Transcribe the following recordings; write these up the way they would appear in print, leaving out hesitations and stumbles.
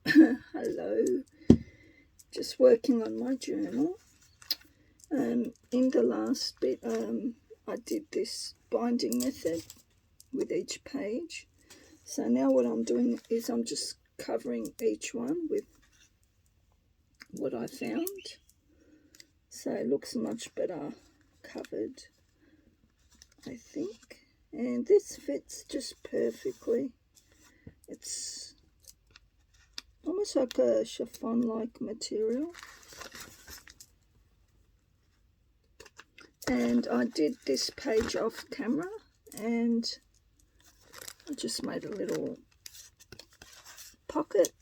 Hello, just working on my journal. In the last bit, I did this binding method with each page. So now what I'm doing is I'm just covering each one with what I found. So it looks much better covered, I think. And this fits just perfectly. It's almost like a chiffon-like material. And I did this page off camera, and I just made a little pocket.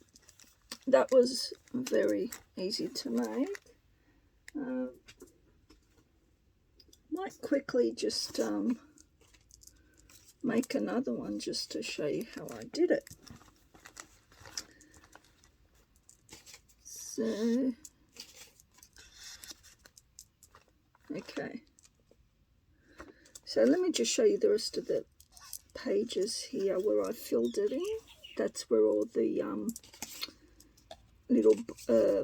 That was very easy to make. Might quickly just make another one just to show you how I did it. So, okay. So let me just show you the rest of the pages here where I filled it in. That's where all the little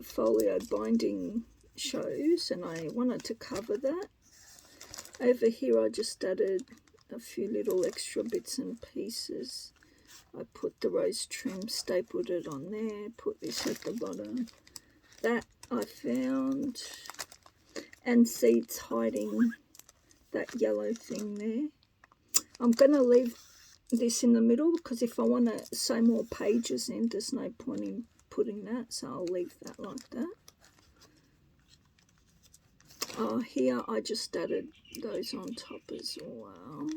folio binding shows, and I wanted to cover that. Over here I just added a few little extra bits and pieces. I put the rose trim, stapled it on there, put this at the bottom. That I found, and see it's hiding that yellow thing there. I'm going to leave this in the middle because if I want to sew more pages in, there's no point in putting that, so I'll leave that like that. Here I just added those on top as well.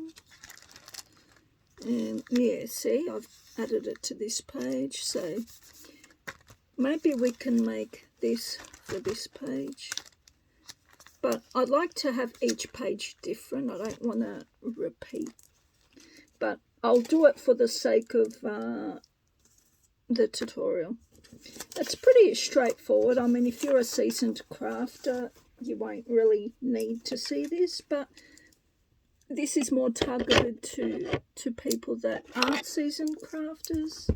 And yeah, see, I've added it to this page, so maybe we can make this for this page. But I'd like to have each page different. I don't want to repeat. But I'll do it for the sake of the tutorial. It's pretty straightforward. I mean, if you're a seasoned crafter, you won't really need to see this, but this is more targeted to people that aren't seasoned crafters.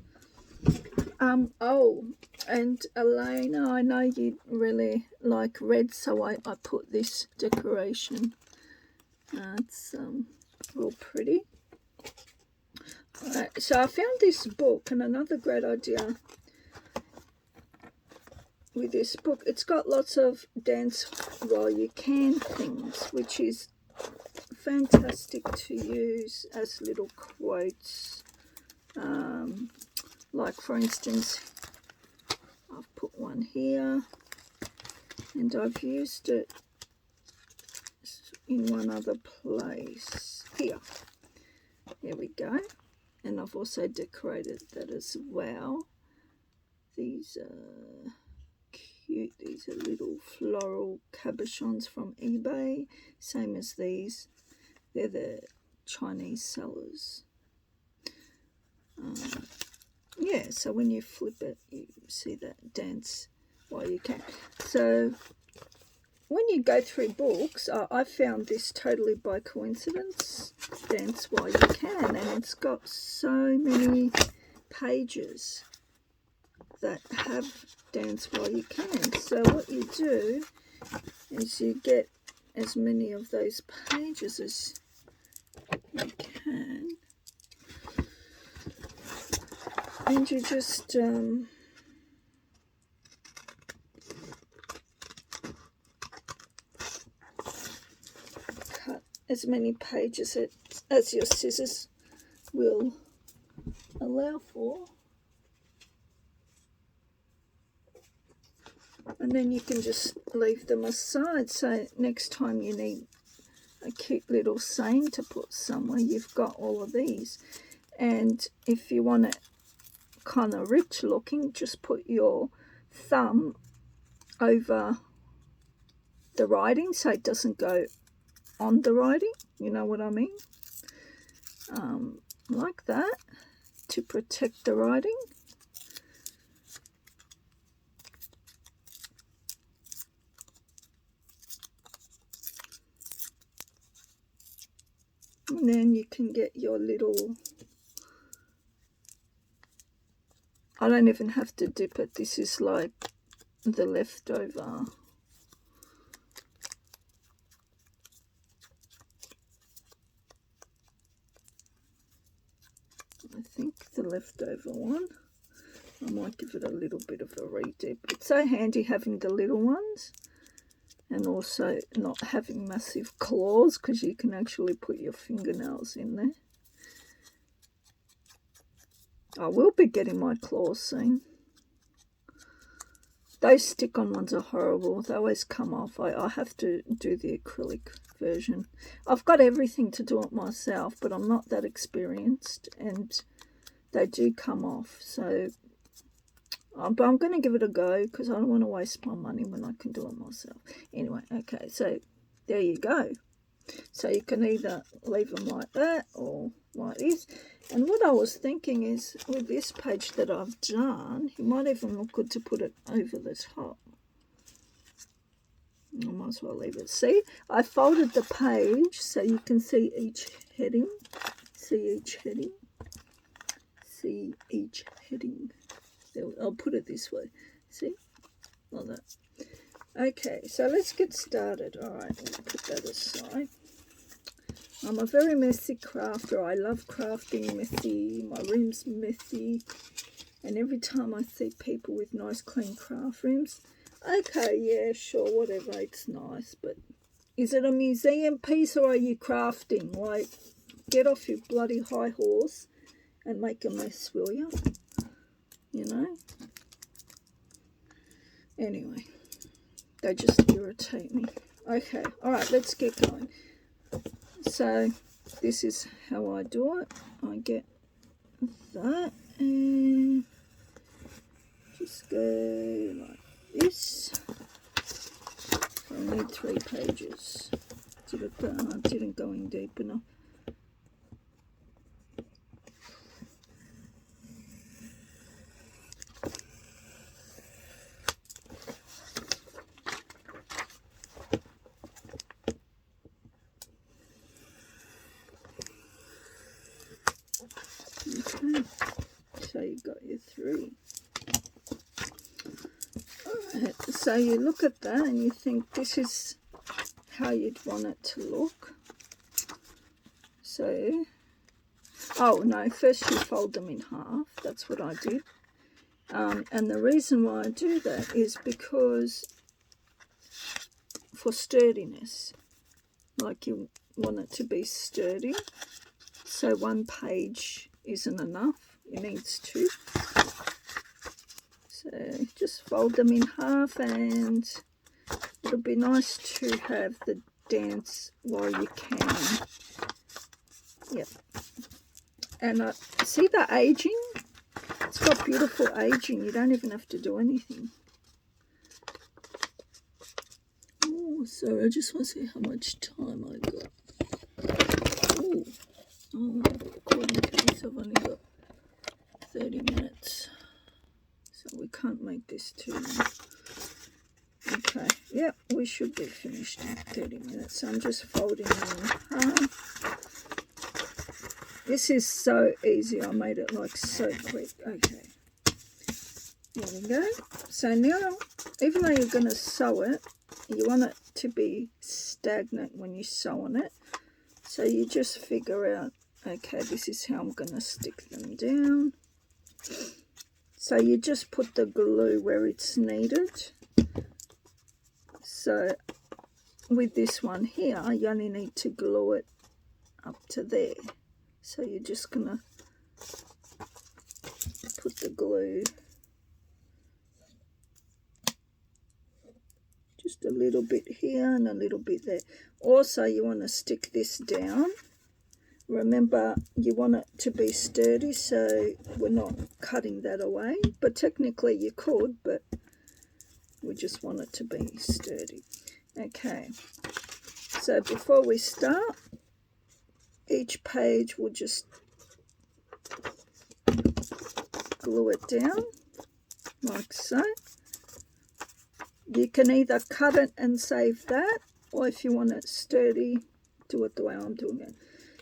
Oh, and Elena, I know you really like red, so I put this decoration. It's real pretty. Alright, so I found this book, and another great idea with this book, it's got lots of dance while you can things, which is fantastic to use as little quotes. Like for instance, I've put one here, and I've used it in one other place. Here we go. And I've also decorated that as well. These are cute. These are little floral cabochons from eBay, same as these. They're the Chinese sellers. Yeah, so when you flip it, you see that dance while you can. So when you go through books, I found this totally by coincidence, Dance While You Can, and it's got so many pages that have Dance While You Can. So what you do is you get as many of those pages as you can, and you just cut as many pages as your scissors will allow for, and then you can just leave them aside. So next time you need a cute little saying to put somewhere, you've got all of these. And if you want it kind of rich looking, just put your thumb over the writing so it doesn't go on the writing, you know what I mean, like that, to protect the writing. And then you can get your little I don't even have to dip it. This is like the leftover. I think the leftover one. I might give it a little bit of a re-dip. It's so handy having the little ones and also not having massive claws, because you can actually put your fingernails in there. I will be getting my claws soon. Those stick-on ones are horrible. They always come off. I have to do the acrylic version. I've got everything to do it myself, but I'm not that experienced, and they do come off. So, but I'm going to give it a go, because I don't want to waste my money when I can do it myself. Anyway, okay, so there you go. So you can either leave them like that or like this. And what I was thinking is, with this page that I've done, it might even look good to put it over the top. I might as well leave it. See, I folded the page so you can see each heading. See each heading. See each heading. I'll put it this way. See? Like that. Okay, so let's get started. All right, let's put that aside. I'm a very messy crafter. I love crafting messy. My room's messy. And every time I see people with nice clean craft rooms, okay, yeah, sure, whatever, it's nice. But is it a museum piece or are you crafting? Like, get off your bloody high horse and make a mess, will you? You know? Anyway, they just irritate me. Okay, all right, let's get going. So this is how I do it. I get that and just go like this. I need 3 pages. I didn't go in deep enough. Okay, so you got your 3. Alright, so you look at that and you think this is how you'd want it to look. So, oh no, first you fold them in half. That's what I did. And the reason why I do that is because for sturdiness, like you want it to be sturdy. So 1 page isn't enough, it needs 2. So just fold them in half, and it'll be nice to have the dance while you can. Yep. And see the aging? It's got beautiful aging. You don't even have to do anything. Oh, sorry, I just want to see how much time I got. Ooh. Oh, according to this, I've only got 30 minutes. So we can't make this too long. Okay, yeah, we should be finished in 30 minutes. So I'm just folding them in half. This is so easy. I made it like so quick. Okay, there we go. So now, even though you're going to sew it, you want it to be stagnant when you sew on it. So you just figure out, okay, this is how I'm going to stick them down. So you just put the glue where it's needed. So with this one here, you only need to glue it up to there. So you're just going to put the glue just a little bit here and a little bit there. Also, you want to stick this down. Remember, you want it to be sturdy, so we're not cutting that away. But technically you could, but we just want it to be sturdy. Okay, so before we start, each page we'll just glue it down, like so. You can either cut it and save that, or if you want it sturdy, do it the way I'm doing it.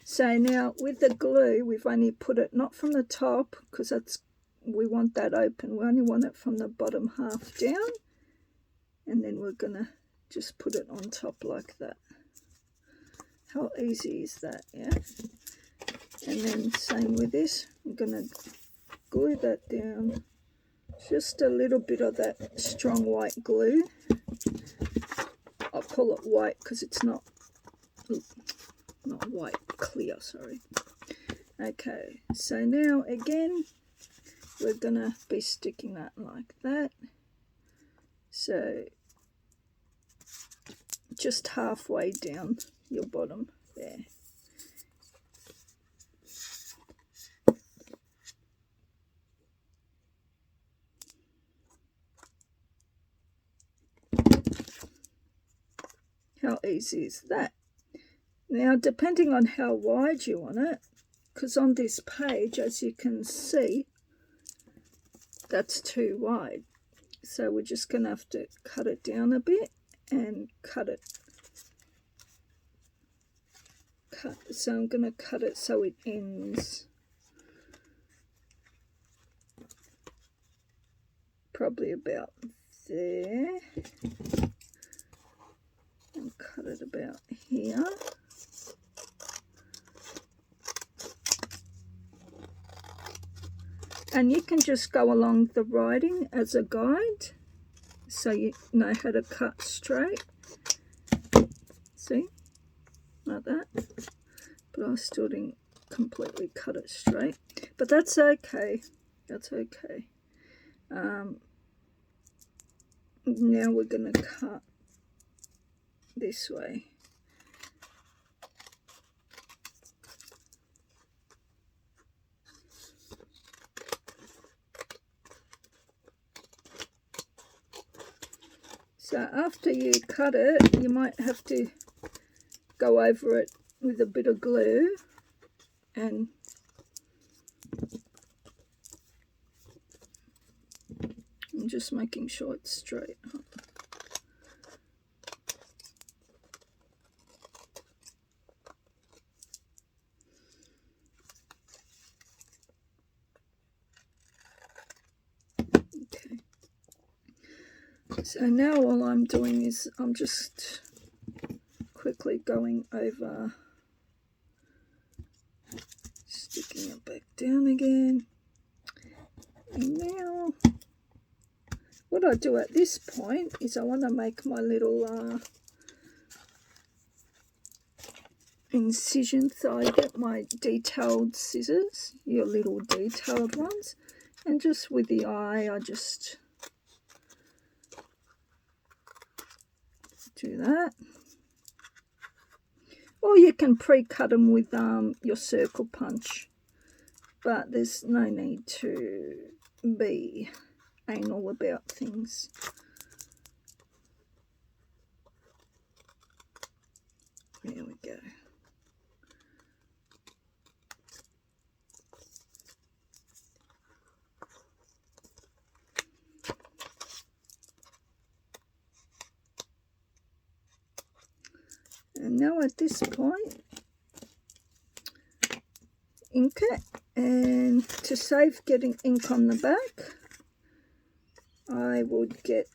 So now with the glue, we've only put it not from the top, because that's we want that open. We only want it from the bottom half down, and then we're gonna just put it on top like that. How easy is that? Yeah. And then same with this, I'm gonna glue that down, just a little bit of that strong white glue. I'll call it white because it's not white, clear, sorry. Okay, so now again we're gonna be sticking that like that, so just halfway down your bottom there. How easy is that? Now, depending on how wide you want it, because on this page, as you can see, that's too wide. So we're just going to have to cut it down a bit and cut it. So I'm going to cut it so it ends probably about there. And cut it about here. And you can just go along the writing as a guide so you know how to cut straight. See? Like that. But I still didn't completely cut it straight. But that's okay. That's okay. Now we're going to cut this way. So after you cut it, you might have to go over it with a bit of glue and I'm just making sure it's straight. Okay. So now all I'm doing is I'm just quickly going over, sticking it back down again. And now what I do at this point is I want to make my little incision. So I get my detailed scissors, your little detailed ones, and just with the eye I just do that. Or you can pre-cut them with your circle punch, but there's no need to be anal about things. There we go. And now at this point, ink it, and to save getting ink on the back, I would get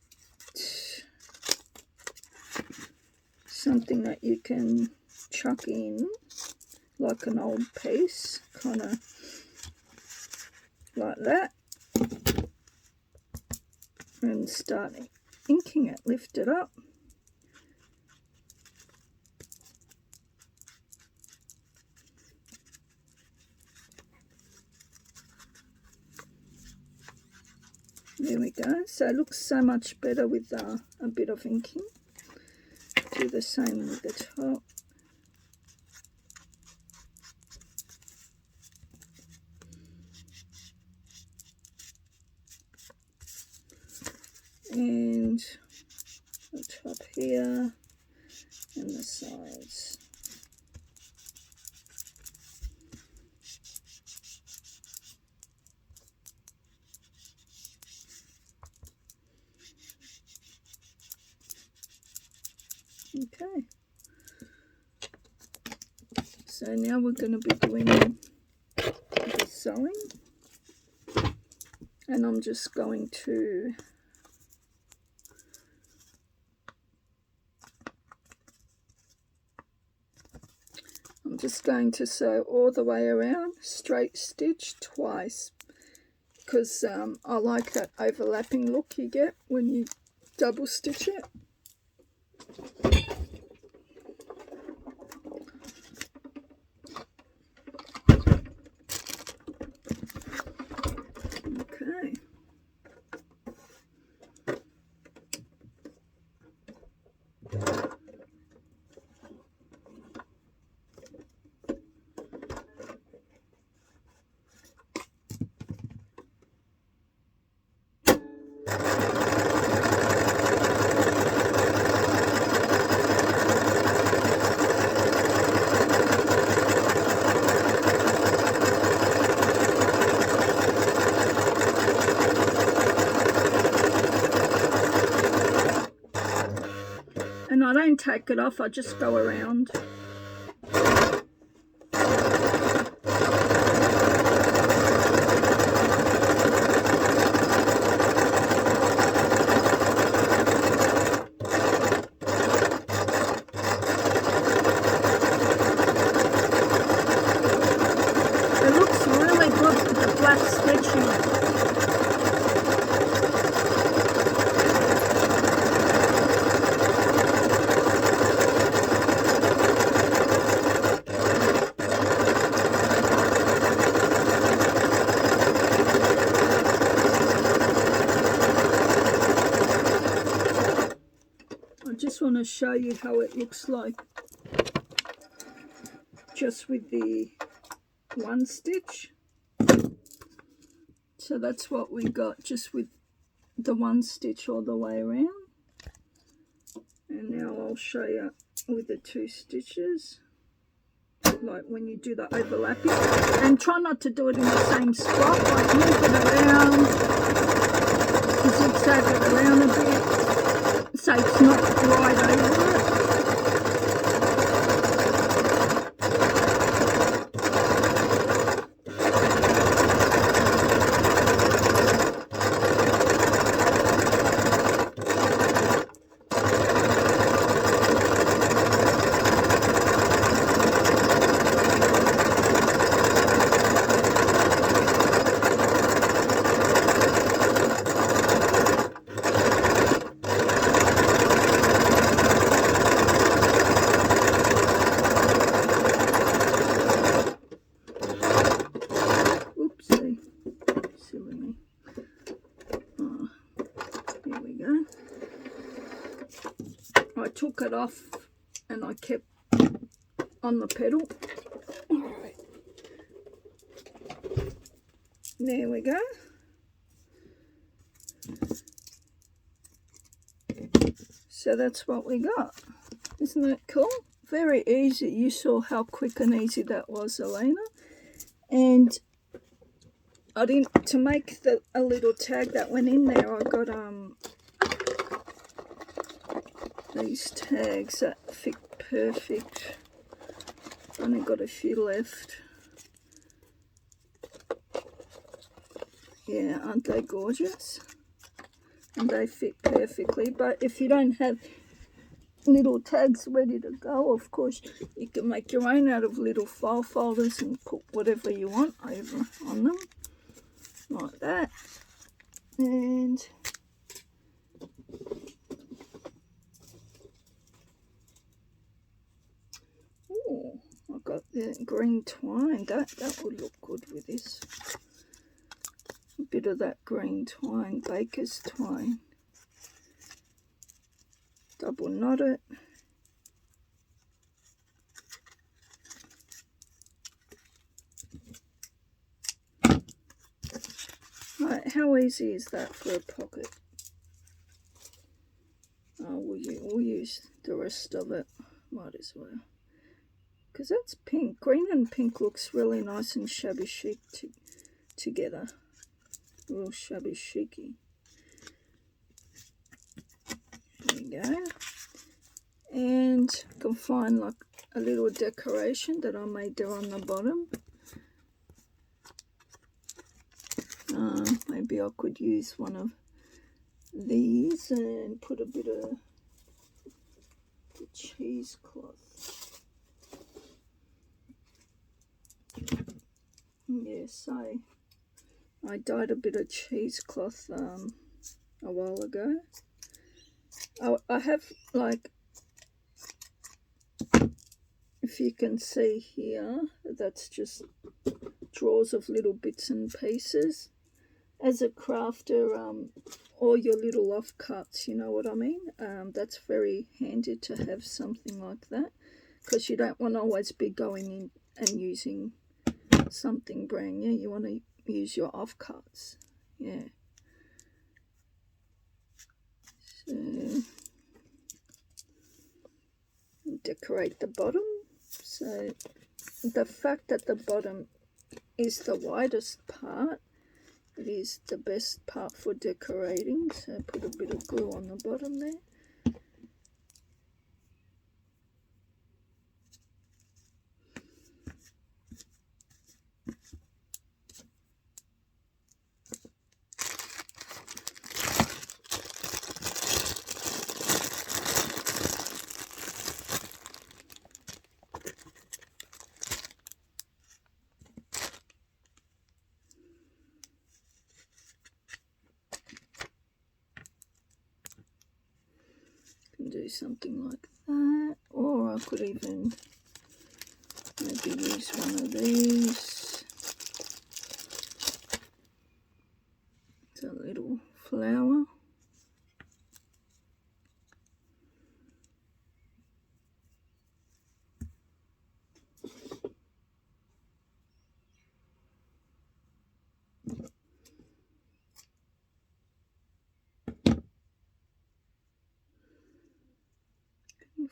something that you can chuck in, like an old piece, kind of like that, and start inking it. Lift it up. There we go. So it looks so much better with a bit of inking. Do the same with the top. And the top here and the sides. Okay, so now we're going to be doing the sewing. And I'm just going to sew all the way around, straight stitch twice, because I like that overlapping look you get when you double stitch it. Okay. And I don't take it off, I just go around. It looks really good with the black stitching. I just want to show you how it looks like just with the one stitch. So that's what we got just with the one stitch all the way around. And now I'll show you with the two stitches, like when you do the overlapping. And try not to do it in the same spot, like move it around, zigzag it around a bit, so it's not right over it. I took it off and I kept on the pedal. All right. There we go. So that's what we got. Isn't that cool? Very easy. You saw how quick and easy that was, Elena. And I didn't, to make a little tag that went in there, I got these tags that fit perfect. Only got a few left. Yeah, aren't they gorgeous? And they fit perfectly. But if you don't have little tags ready to go, of course you can make your own out of little file folders and put whatever you want over on them, like that. And oh, I got the green twine. That would look good with this. A bit of that green twine, baker's twine. Double knot it. Right, how easy is that for a pocket? We'll use the rest of it, might as well. Because that's pink. Green and pink looks really nice and shabby chic together. Real shabby chicy. There you go. And you can find like a little decoration that I made there on the bottom. Maybe I could use one of these and put a bit of the cheesecloth. Yes, I dyed a bit of cheesecloth a while ago. I have, like, if you can see here, that's just drawers of little bits and pieces. As a crafter, all your little offcuts, you know what I mean? That's very handy to have something like that, because you don't want to always be going in and using something brand new. You want to use your offcuts. Yeah. So decorate the bottom. So the fact that the bottom is the widest part, it is the best part for decorating. So put a bit of glue on the bottom there. Do something like that, or I could even maybe use one of these. It's a little flower.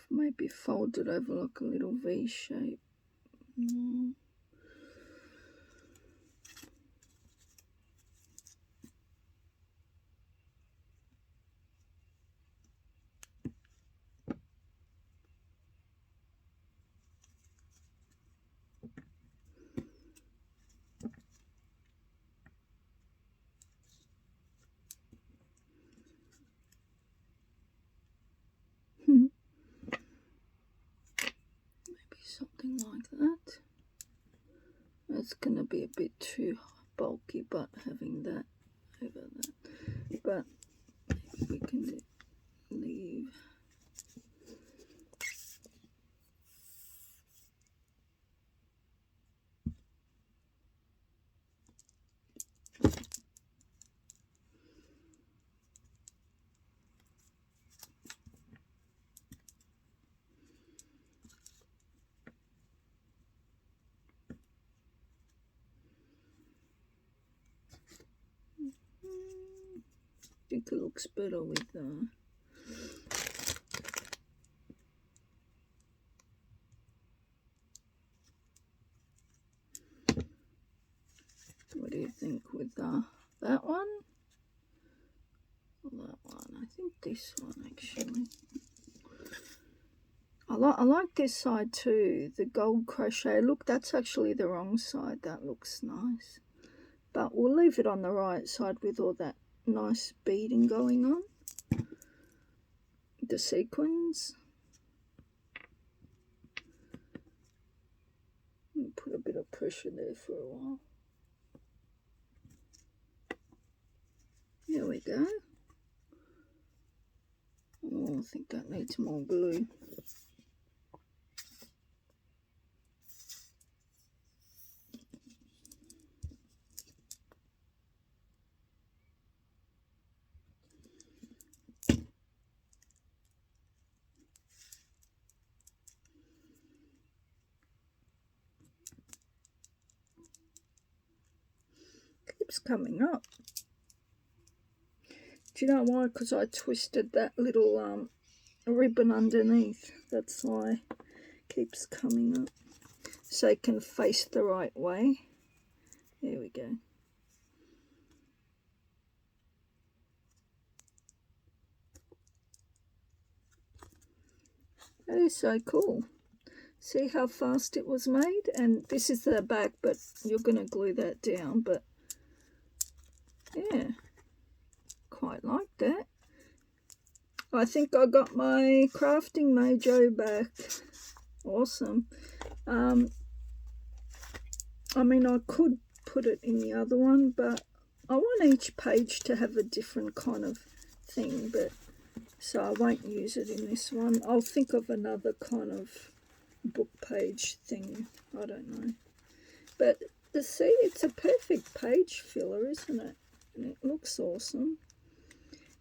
Maybe fold it over like a little V shape. Something like that. That's gonna be a bit too bulky, but having that over that. But maybe we can leave. I think it looks better with what do you think with that one? Or that one? I think this one actually. I like this side too, the gold crochet. Look, that's actually the wrong side. That looks nice. But we'll leave it on the right side with all that nice beading going on. The sequins. Put a bit of pressure there for a while. There we go. Oh, I think that needs more glue. Keeps coming up. Do you know why? Because I twisted that little ribbon underneath. That's why it keeps coming up. So it can face the right way. There we go. That is so cool. See how fast it was made? And this is the back, but you're going to glue that down. But yeah, quite like that. I think I got my crafting mojo back. Awesome. I mean, I could put it in the other one, but I want each page to have a different kind of thing, but so I won't use it in this one. I'll think of another kind of book page thing. I don't know. But see, it's a perfect page filler, isn't it? And it looks awesome.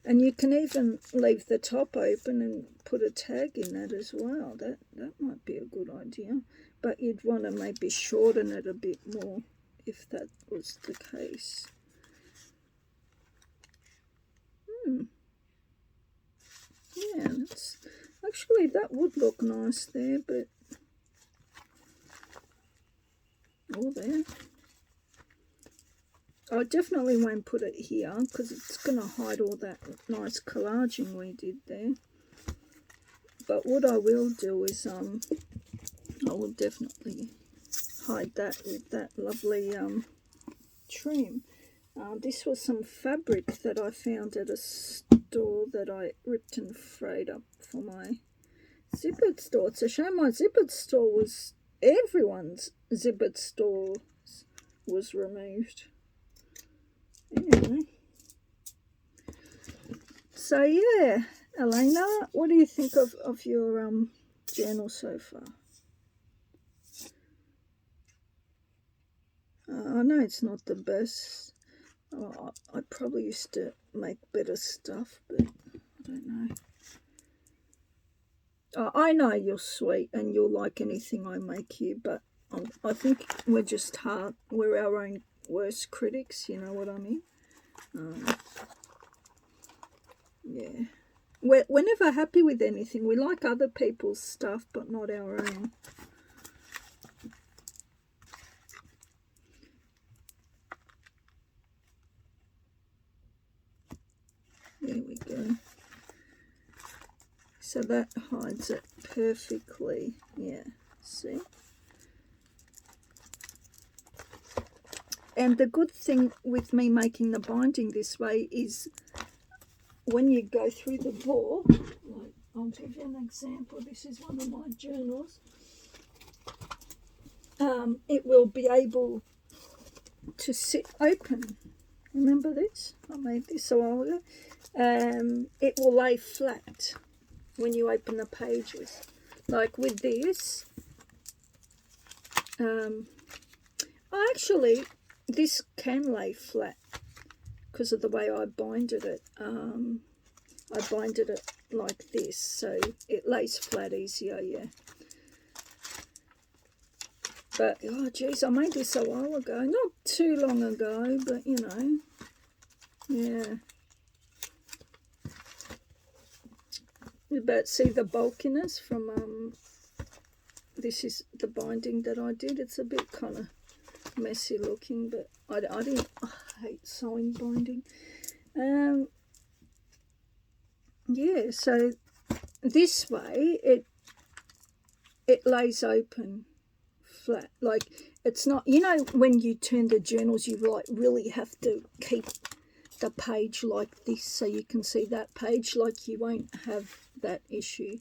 And you can even leave the top open and put a tag in that as well. That might be a good idea. But you'd want to maybe shorten it a bit more if that was the case. Yeah, that's actually, that would look nice there, but oh, there. I definitely won't put it here because it's going to hide all that nice collaging we did there. But what I will do is I will definitely hide that with that lovely trim. This was some fabric that I found at a store that I ripped and frayed up for my zippered store. It's a shame my zippered store was, everyone's zippered store was removed. Anyway. So yeah, Elena, what do you think of your journal so far? I know it's not the best. I probably used to make better stuff, but I don't know. I know you're sweet and you'll like anything I make you, but I think we're just hard. We're our own worst critics, you know what I mean? Yeah. We're never happy with anything. We like other people's stuff, but not our own. There we go. So that hides it perfectly. Yeah, see? And the good thing with me making the binding this way is when you go through the book, like, I'll give you an example. This is one of my journals. It will be able to sit open. Remember this? I made this a while ago. It will lay flat when you open the pages. Like with this, actually, this can lay flat because of the way I binded it. I binded it like this, so it lays flat easier, yeah. But, oh, geez, I made this a while ago. Not too long ago, but, you know, yeah. But see the bulkiness from, this is the binding that I did. It's a bit kind of messy looking, but I hate sewing binding. Yeah, so this way it lays open flat. Like, it's not, you know, when you turn the journals, you like really have to keep the page like this so you can see that page. Like, you won't have that issue.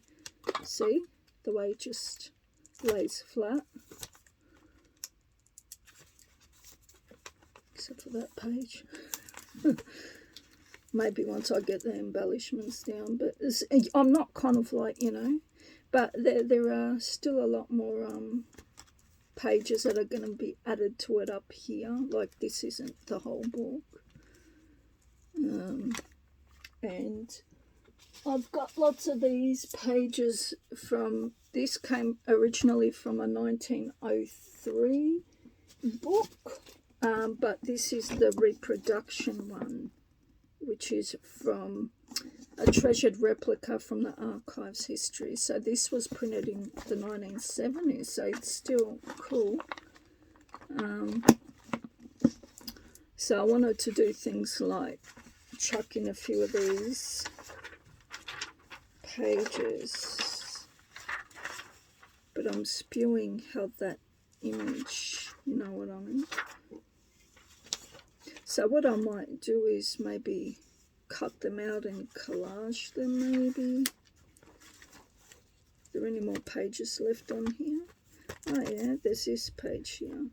See the way it just lays flat, except for that page. Maybe once I get the embellishments down, but I'm not kind of like, you know, but there are still a lot more pages that are going to be added to it up here. Like, this isn't the whole book. And I've got lots of these pages from, this came originally from a 1903 book, but this is the reproduction one, which is from a treasured replica from the archives history. So this was printed in the 1970s, so it's still cool. So I wanted to do things like chuck in a few of these pages, but I'm spewing how that image, you know what I mean? So what I might do is maybe cut them out and collage them maybe. Are there any more pages left on here? Oh yeah, there's this page here.